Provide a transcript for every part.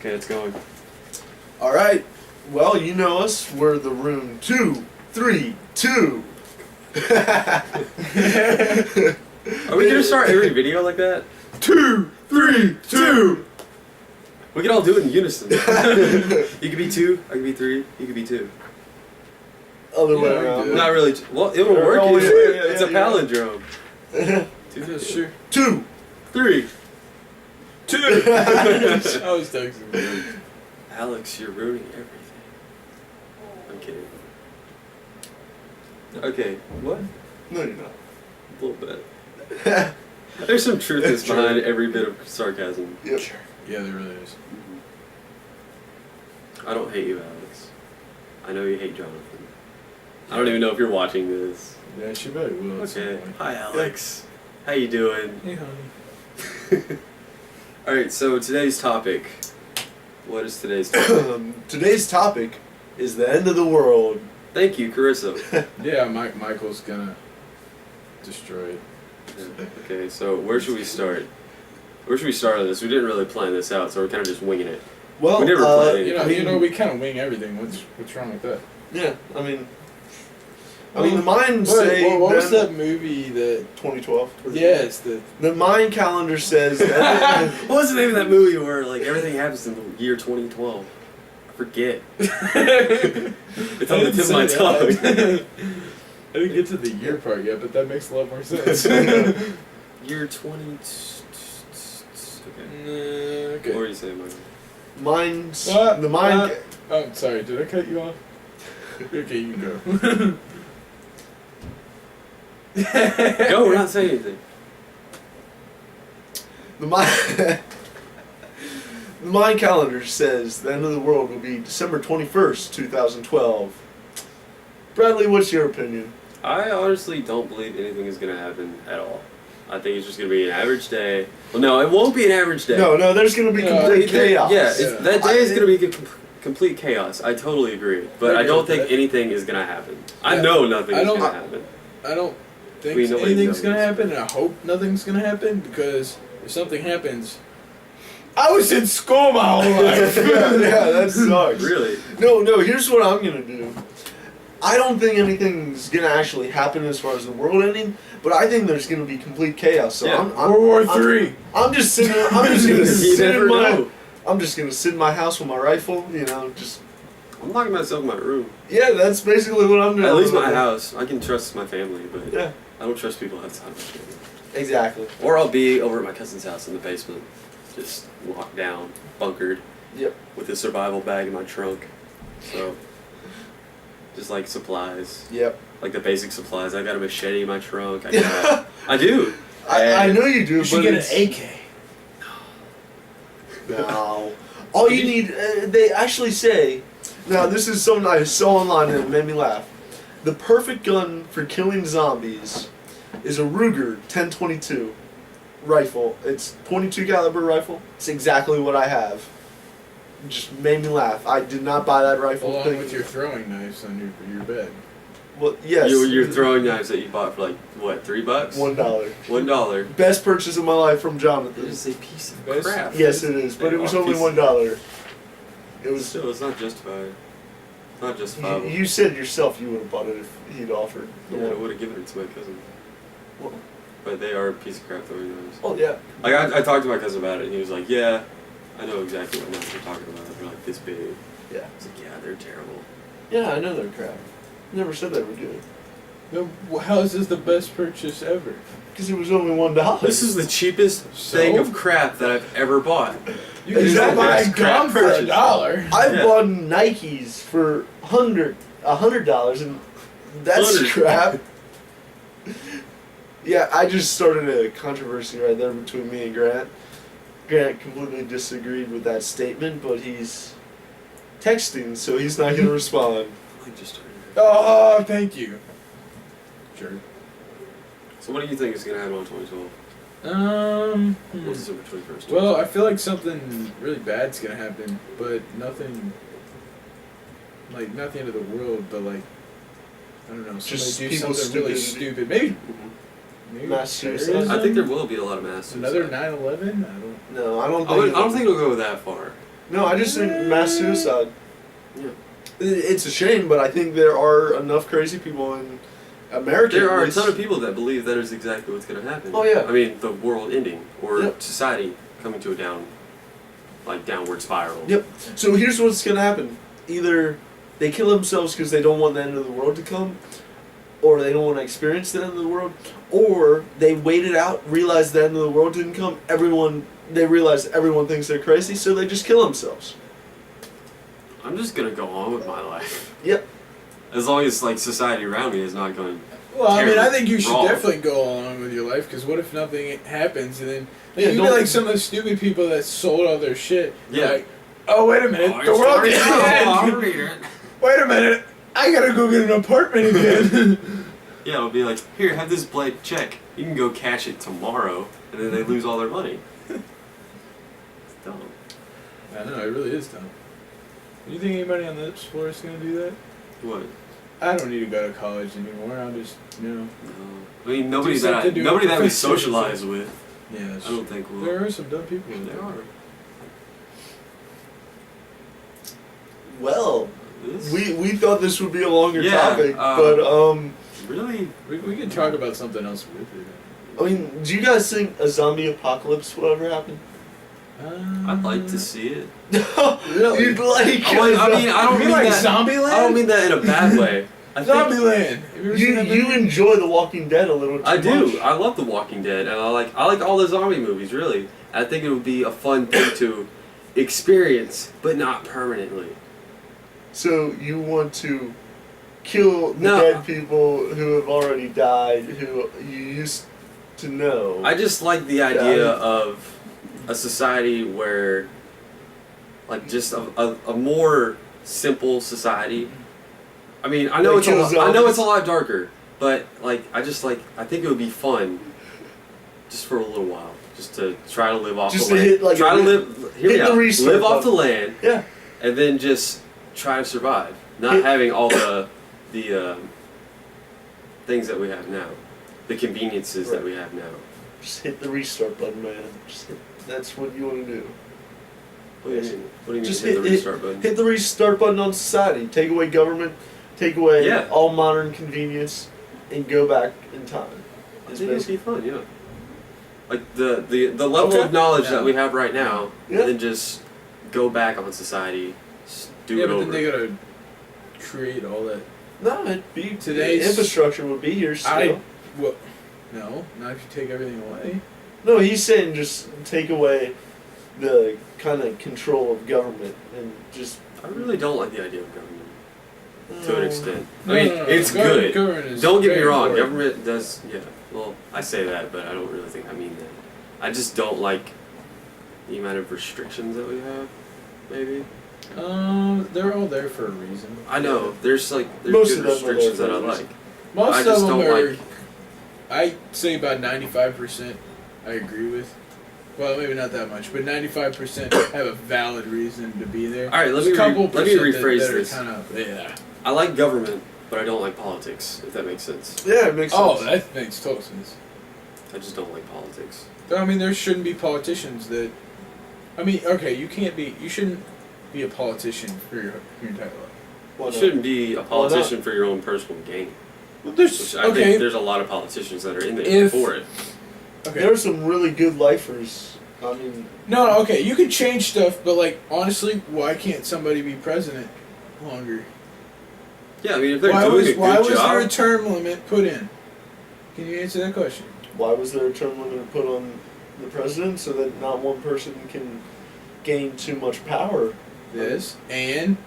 Okay, it's going. All right. Well, you know us. We're the room 232. Are we gonna start every video like that? 2, 3, 2. We can all do it in unison. You could be 2, I could be 3, you could be 2. Other way Yeah, we around. do. Not really. Well, it will work. Oh, It's yeah, a yeah. palindrome. 2, sure. 2. 3. 2! I was texting you. Alex, you're ruining everything. I'm kidding. Okay, what? No, you're not. A little bit. There's some truth It's true. behind every bit of sarcasm. Yep. Sure. Yeah, there really is. I don't hate you, Alex. I know you hate Jonathan. I don't even know if you're watching this. Yeah, she better will at some Okay. point. Hi, Alex. How you doing? Hey, honey. Alright, so today's topic. What is today's topic? Today's topic is the end of the world. Thank you, Carissa. Yeah, Michael's gonna destroy it. Yeah, okay, so where should we start? Where should we start on this? We didn't really plan this out, so we're kind of just winging it. Well, We never played. You know, we kind of wing everything. What's wrong with that? Yeah, I mean, mine What, say what was then that movie that? 2012. Yes, the. The Mayan calendar says that. What was the name of that movie where like everything happens in the year 2012? I forget. It's on the tip of my tongue. I didn't get to the year part yet, but that makes a lot more sense. Year 20. Okay. Okay. What were you saying, Michael? Mine's the Mayan. Oh, sorry. Did I cut you off? Okay, you go. Go, we're not saying anything. The Mayan. The Mayan calendar says the end of the world will be December 21st, 2012. Bradley, what's your opinion? I honestly don't believe anything is going to happen at all. I think it's just going to be an average day. Well, no, it won't be an average day. No, there's going to be No, complete chaos. Yeah, that day is I- going to be complete chaos. I totally agree. But I don't think anything is going to happen. I Yeah. know nothing I is don't- going to happen. I don't think We know anything's it gonna goes. happen, and I hope nothing's gonna happen because if something happens, I was in school my whole life. yeah, that sucks. Really? No, here's what I'm going to do. I don't think anything's going to actually happen as far as the world ending, but I think there's going to be complete chaos. So Yeah. I'm World War III. I'm just sitting. I'm just gonna You sit never in my. know. I'm just gonna sit in my house with my rifle. Just I'm locking myself in my room. yeah. That's basically what I'm doing. At least my house. I can trust my family, but Yeah, I don't trust people outside my family. exactly. Or I'll be over at my cousin's house in the basement, just locked down, bunkered, Yep. with a survival bag in my trunk. So, just like supplies, Yep. like the basic supplies. I got a machete in my trunk. I do. I know you do, You but should get an it's, AK. No. All you need. They actually say. Now this is something I saw online and it made me laugh. The perfect gun for killing zombies is a Ruger 1022 rifle. It's 22 caliber rifle. It's exactly what I have. Just made me laugh. I did not buy that rifle. Along thinking- with your throwing knives on your bed. Well, yes. Your throwing knives that you bought for like what, $3? $1. $1. Best purchase of my life from It Jonathan. is a piece of Best- crap. Yes, it is, but it was only $1. It was. Still, it's not justified. It's not justifiable. You said yourself you would have bought it if he'd offered. The Yeah, I one. would have given it to my cousin. Well, But they are a piece of crap throwing knives. oh yeah. Like I talked to my cousin about it, and he was like, "Yeah, I know exactly what knives you're talking about. They're like this big." Yeah. I was like, "Yeah, they're terrible." Yeah, I know they're crap. Never said they were good. Then how is this the best purchase ever? Because it was only $1. This is the cheapest So? thing of crap that I've ever bought. You can Exactly. buy Best crap gum for purchase. $1. I've Yeah. bought Nikes for $100, and that's 100. crap. Yeah, I just started a controversy right there between me and Grant. Grant completely disagreed with that statement, but he's texting, so he's not going to respond. I just started. Oh, thank you. Sure. So what do you think is gonna happen on 2012? What's December 21st? Well, I feel like something really bad's gonna happen, but nothing. Like not the end of the world, but like I don't know. Just Somebody do people's something really stupidity. stupid. Maybe. Mhm. Maybe Mass suicide. terrorism? I think there will be a lot of mass suicide. Another 9/11. I don't. No, I don't I think. don't think it'll go that far. No, I just think mass suicide. Yeah. It's a shame, but I think there are enough crazy people in America. There at are a least. ton of people that believe that is exactly what's going to happen. Oh, yeah. I mean, the world ending or Yep. society coming to a downward spiral. Yep. So here's what's gonna happen: either they kill themselves because they don't want the end of the world to come, or they don't want to experience the end of the world, or they wait it out, realize the end of the world didn't come. They realize everyone thinks they're crazy, so they just kill themselves. I'm just going to go on with my life. Yep. As long as like society around me is not going. Well, I mean, I think you should Wrong. definitely go along with your life, because what if nothing happens, and then Yeah, you'd be don't- like some of the stupid people that sold all their shit. Yeah. Like, oh, wait a minute, the world is end. Wait a minute, I gotta go get an apartment again. Yeah, it'll be like, here, have this blank check. You can go cash it tomorrow, and then they lose all their money. It's dumb. I know, it really is dumb. Do you think anybody on this floor is gonna do that? What? I don't need to go to college anymore. I'll just, No. I mean, nobody Do that something, do nobody a that we professional socialize with. yeah. I don't think will. There are some dumb people in There there. are. Well, This we thought this would be a longer Yeah, topic, but really. We can talk about something else with it. I mean, do you guys think a zombie apocalypse will ever happen? I'd like to see it. Really? You'd like? I mean, I don't You mean like that. Zombieland? I don't mean that in a bad way. I think Zombieland. Have you ever seen that You movie? enjoy The Walking Dead a little too I do. much. I love The Walking Dead, and I like all the zombie movies. Really, I think it would be a fun thing to experience, but not permanently. So you want to kill the No. dead people who have already died, who you used to know. I just like the idea Yeah. of a society where, like, just a more simple society. I mean, I know Like it's kill I know it's a zombies. lot darker, but like, I think it would be fun, just for a little while, just to try to live off Just the to land. hit, like, try a to re- live. Hear me hit the out. restart Live off the button. land, Yeah. and then just try to survive, not Hit- having all the things that we have now, the conveniences that Right. we have now. Just hit the restart button, man. That's what you want to do. What do you mean? What do you mean? Just Hit the restart button. Hit the restart button on society. Take away government. Take away Yeah. all modern convenience, and go back in time. I It's think it'd be basically- fun, yeah. Like the level Okay. of knowledge that Yeah. we have right now, Yeah. and then just go back on society, do Yeah, it but over. then they gotta create all that. No, it'd be Today's- the infrastructure would be here still. Well, no, not if you take everything away. No, he's saying just take away the kind of control of government and just. I really don't like the idea of government to an extent. No, I mean, no, no, it's no. good. Government is Don't get me very wrong. important. Government does, yeah. Well, I say that, but I don't really think I mean that. I just don't like the amount of restrictions that we have. Maybe They're all there for a reason. I know there's Most good of them are there restrictions for that a I reason. like. Most I of just them don't are. like- I say about 95%. I agree with. Well, maybe not that much, but 95% have a valid reason to be there. All right, let There's me a couple let me percent rephrase that this. Are kind of, yeah. I like government, but I don't like politics. If that makes sense. Yeah, it makes sense. Oh, that makes total sense. I just don't like politics. I mean, there shouldn't be politicians that. I mean, okay, you shouldn't be a politician for your entire life. Why You not? shouldn't be a not? politician for your own personal gain. Well, there's Which I okay. think there's a lot of politicians that are in there If- for it. Okay. There are some really good lifers. I mean, No, okay, you can change stuff, but like honestly, why can't somebody be president longer? Yeah, I mean, if they're Why doing was a good why was job, there a term limit put in? Can you answer that question? why was there a term limit put on the president so that not one person can gain too much power? Yes, and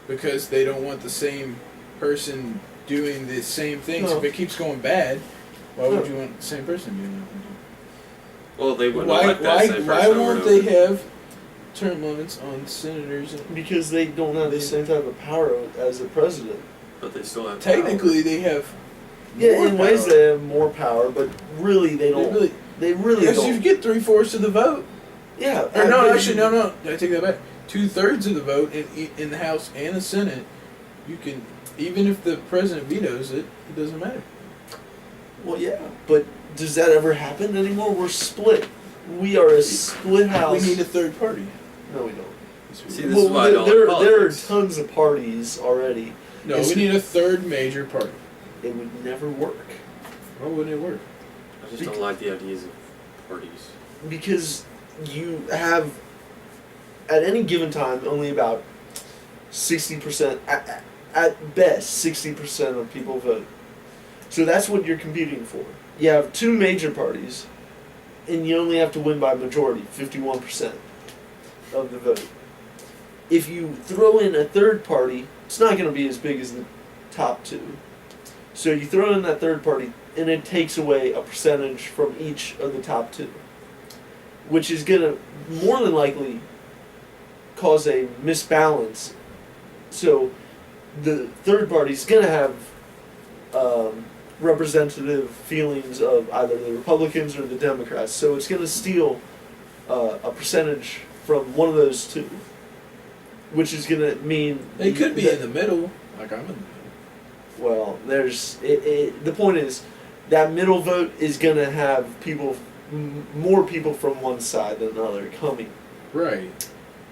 because they don't want the same person doing the same things. No. If it keeps going bad, why would No. you want the same person doing that? well, they wouldn't Why let that why same why person over won't and they over. have term limits on senators? And Because they don't have the same type of power as the president. But they still have technically, they have. Yeah, more in ways power. they have more power, but really they They don't. really. They really Because don't. you get 3/4 of the vote. Yeah. Or no, but- actually, no. I take that back. 2/3 of the vote in the House and the Senate. You can, even if the president vetoes it, it doesn't matter. Well, yeah, but does that ever happen anymore? We're split. We are a split house. We need a third party. No, we don't. See, this is why I don't there, like there are politics. tons of parties already. No, It's- we need a third major party. It would never work Why wouldn't it work? I just don't like the ideas of parties. because you have at any given time only about 60%, at best 60% of people vote. So that's what you're competing for. You have two major parties, and you only have to win by majority, 51% of the vote. If you throw in a third party, it's not going to be as big as the top two. So you throw in that third party, and it takes away a percentage from each of the top two, which is going to more than likely cause a misbalance. So the third party is going to have representative feelings of either the Republicans or the Democrats. So it's going to steal a percentage from one of those two, which is going to mean They could be that- in the middle. Like I'm in the middle. Well, there's the point is that middle vote is going to have people, more people from one side than the other coming, Right.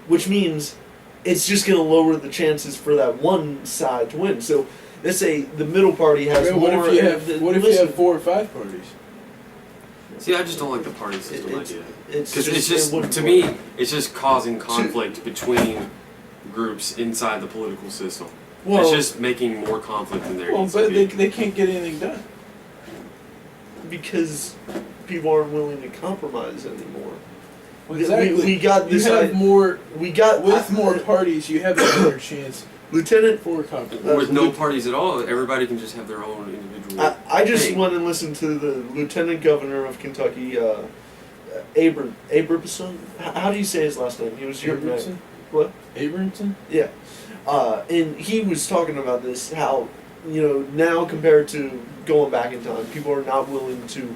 which means it's just going to lower the chances for that one side to win. So let's say the middle party has Okay, more. what if you have what if you listen, have 4 or 5 parties? See, I just don't like the party system It's- idea. it's Because it's just, it wouldn't to work. me, it's just causing conflict between groups inside the political system. Well, it's just making more conflict than there Well, needs but to be. they can't get anything done. because people aren't willing to compromise anymore. Exactly. We got this. You have more we got with more parties. You have a better chance Lieutenant. for compromise. Or with no Lu- parties at all, everybody can just have their own individual. I just thing. went and listened to the Lieutenant Governor of Kentucky, Abramson. How do you say his last name? He was your Abramson? What? Abramson? Yeah. And he was talking about this, how, now compared to going back in time, people are not willing to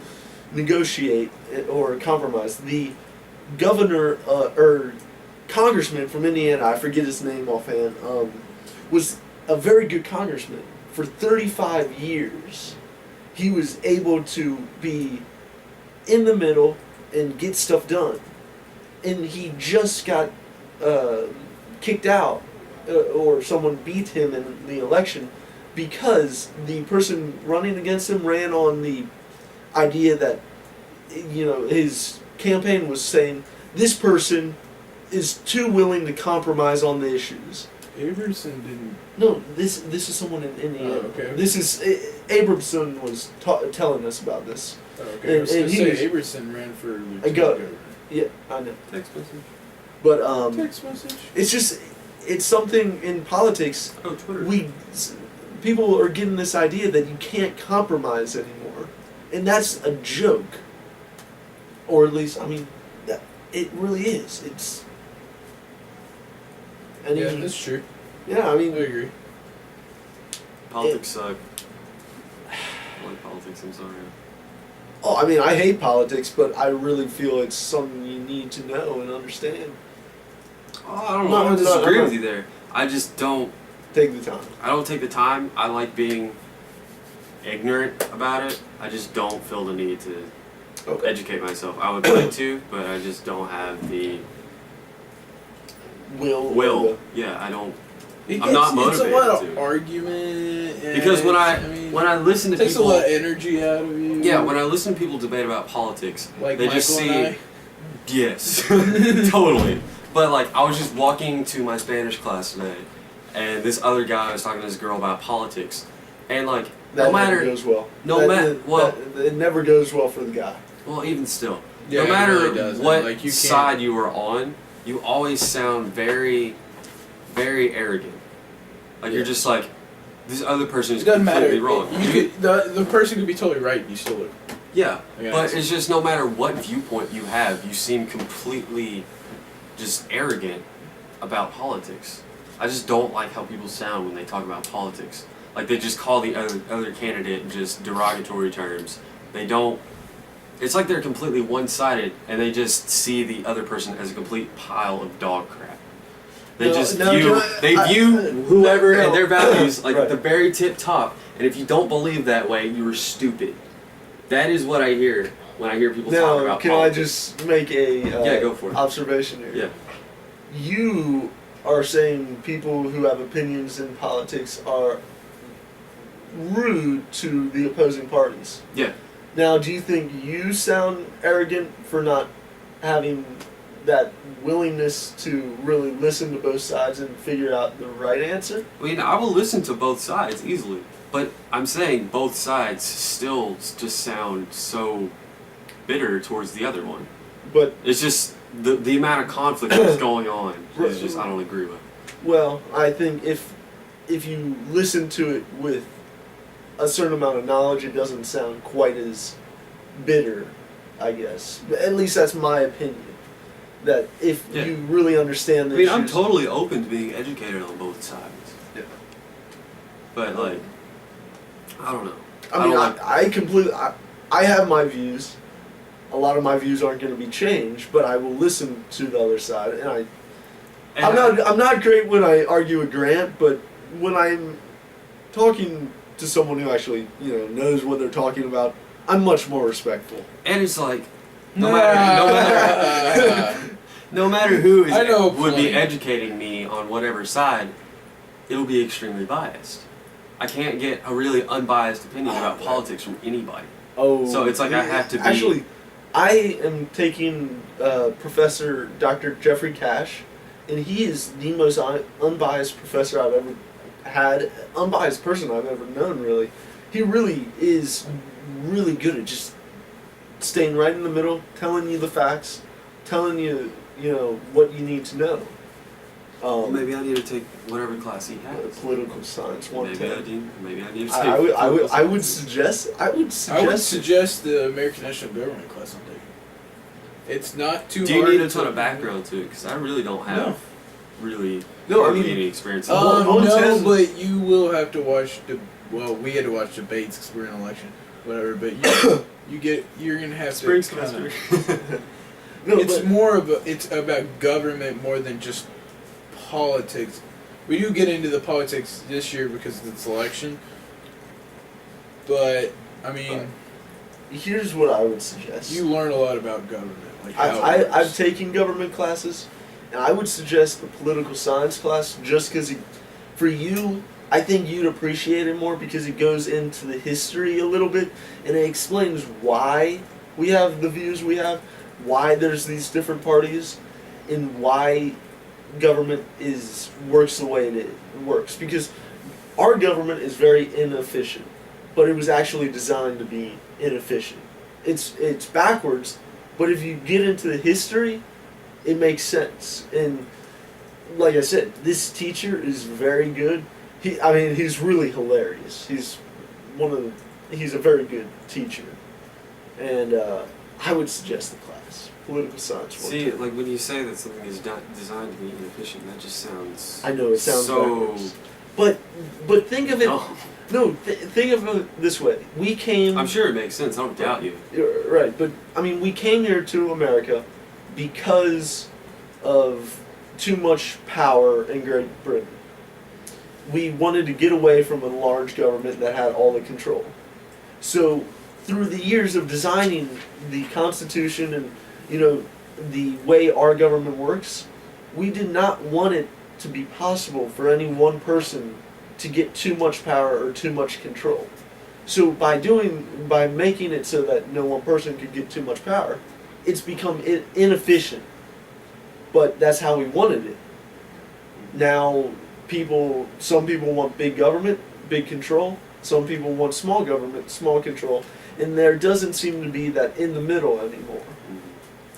negotiate or compromise. The governor, or congressman from Indiana, I forget his name offhand, was a very good congressman. For 35 years, he was able to be in the middle and get stuff done. And he just got kicked out, or someone beat him in the election because the person running against him ran on the idea that, his campaign was saying this person is too willing to compromise on the issues. Abramson didn't. No, this is someone in Indiana. Oh, okay. This is Abramson was telling us about this. Oh, okay. I was And going to he say was- Abramson ran for I lieutenant got- governor. Yeah, I know. Text message? But Text message. it's something in politics. Oh, Twitter. People are getting this idea that you can't compromise anymore, and that's a joke. Or at least, it really is. It's. And Yeah, that's true. yeah, I I mean, agree. Politics suck. I like politics, I'm sorry. I hate politics, but I really feel it's something you need to know and understand. Oh, I don't No, know. I I'm disagree not- with you there. I just don't. Take the time. I don't take the time. I like being ignorant about it. I just don't feel the need to Okay. educate myself. I would like to, but I just don't have the will. Yeah, I don't. I'm not It's a motivated lot of to. argument. And Because when I listen to it takes people, a lot of energy out of you. yeah, when I listen to people debate about politics, like they Michael just see, and I. yes, totally. But like, I was just walking to my Spanish class today, and this other guy was talking to this girl about politics, and like, That no never matter, goes well. no That- matter, that- well, that- it never goes well for the guy. well, even still, Yeah, no it matter really doesn't. what Like, you can't- side you are on, you always sound very, very arrogant. Like you're just like, this other person is It doesn't completely matter. wrong. You could, the person could be totally right, and you still would. Yeah, Yeah, but it's- it's just no matter what viewpoint you have, you seem completely just arrogant about politics. I just don't like how people sound when they talk about politics. Like they just call the other candidate just derogatory terms. They don't. It's like they're completely one-sided, and they just see the other person as a complete pile of dog crap. They No, just no, view no, they I- view whoever no, and their values like right. at the very tip top. And if you don't believe that way, you are stupid. That is what I hear when I hear people talk Now, about can politics. I just make a Yeah, go for it. observation here? Yeah. you are saying people who have opinions in politics are rude to the opposing parties. Yeah. Now, do you think you sound arrogant for not having that willingness to really listen to both sides and figure out the right answer? I mean, I will listen to both sides easily, but I'm saying both sides still just sound so bitter towards the other one. But, It's just the amount of conflict that's going on is just I don't agree with. well, I think if you listen to it with a certain amount of knowledge, it doesn't sound quite as bitter, I guess. But at least that's my opinion. That if Yeah. you really understand the I mean, I'm issues- totally open to being educated on both sides. Yeah. But like, I don't know. I mean, don't like- I completely. I have my views. A lot of my views aren't going to be changed, but I will listen to the other side. And I'm not great when I argue with Grant, but when I'm talking to someone who actually knows what they're talking about, I'm much more respectful. And it's like, no matter who I know would be plenty. educating me on whatever side, it'll be extremely biased. I can't get a really unbiased opinion about politics from anybody. Oh, So it's like I have to be- Actually, I am taking Professor Dr. Jeffrey Cash, and he is the most unbiased professor I've ever had, unbiased person I've ever known, really. He really is really good at just staying right in the middle, telling you the facts, telling you, what you need to know. Maybe I need to take whatever class he has. Political science, Maybe I 110. do. Maybe I need to take. I would political science. suggest. I would I would suggest. suggest the American National Government class I'm taking. It's not too Do you hard need a to- ton of background to it? Because I really don't have No. really No, I hardly mean- any experience. in Oh, it. No, 110. but you will have to watch well, we had to watch debates because we're in an election, whatever. But you're gonna have Spring to kinda- semester. No, it's but- it's about government more than just politics. We do get into the politics this year because of this election, but I mean, Here's what I would suggest. you learn a lot about government. Like how it I've works. taken government classes, and I would suggest the political science class just because for you, I think you'd appreciate it more because it goes into the history a little bit and it explains why we have the views we have, why there's these different parties, and why government works the way it works. Because our government is very inefficient, but it was actually designed to be inefficient. It's backwards. But if you get into the history, it makes sense. And like I said, this teacher is very good. He's really hilarious. He's a very good teacher. And I would suggest the class, political science. See, like when you say that something is designed to be inefficient, that just sounds. I know it sounds so. backwards. But think of it. No. Think of it this way. We came. I'm sure it makes sense. I don't doubt you. Right, but we came here to America because of too much power in Great Britain. We wanted to get away from a large government that had all the control. So, through the years of designing the Constitution and the way our government works, we did not want it to be possible for any one person to get too much power or too much control. So by making it so that no one person could get too much power, it's become inefficient. But that's how we wanted it. Now some people want big government, big control. Some people want small government, small control. And there doesn't seem to be that in the middle anymore.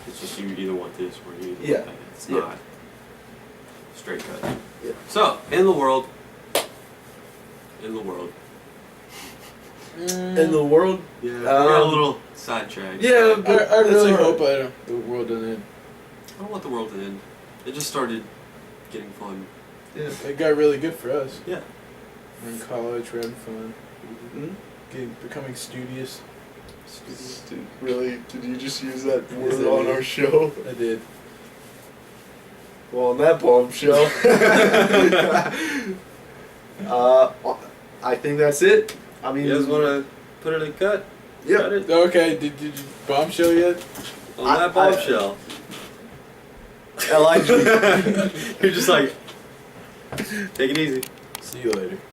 It's just you either want this or you either Yeah. want that. It's Yeah. not straight cut. Yeah. So, in the world. In the world. In the world, Yeah. We got a Um, little sidetracked. yeah, but I really That's hope alright. the world doesn't end. I don't want the world to end. It just started getting fun. yeah. It got really good for us. Yeah. We're in college, we're having fun, Hmm? becoming studious. Dude, really? Did you just use that Yes, word I on did. our show? I did. Well, on that bombshell. I think that's it. I mean, You guys want to put it in cut? Yeah. Cut it? Okay, did you bombshell yet? On I- that bombshell. LIG. You're just like, take it easy. See you later.